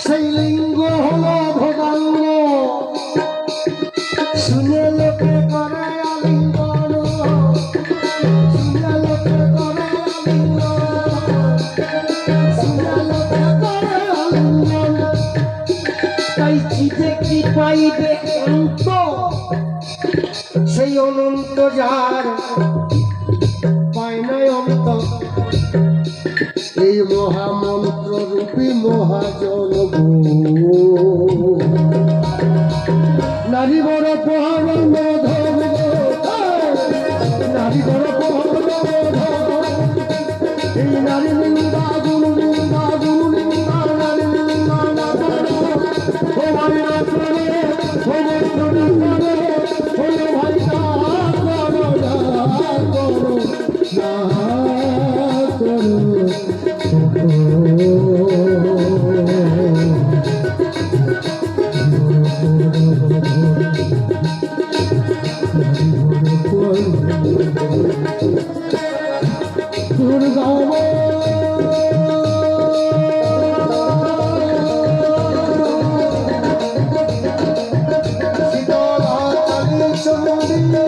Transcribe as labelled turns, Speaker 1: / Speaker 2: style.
Speaker 1: সেই লিঙ্গ হলো ভোগাঙ্গ, শুনে লোকে করে আলিঙ্গন, শুনে লোকে করে আলিঙ্গন, শুনে লোকে করে আলিঙ্গন। তাই চিতে কি পাইবে অন্ত, সেই অনন্ত যার পায় নাই অন্ত। এই মহামন্ত্র রূপী মহাজন নারী বড় পহর মধব, নারী বড় পহর মধব। এই নারী নিন্দা গুরু নিন্দা গুরু নিন্দা নারী নিন্দা না করো, ও ভাই না করো, ও বন্ধু না করো, ও ভাই না করো, না করো, না করো। Shitala Kali Samudri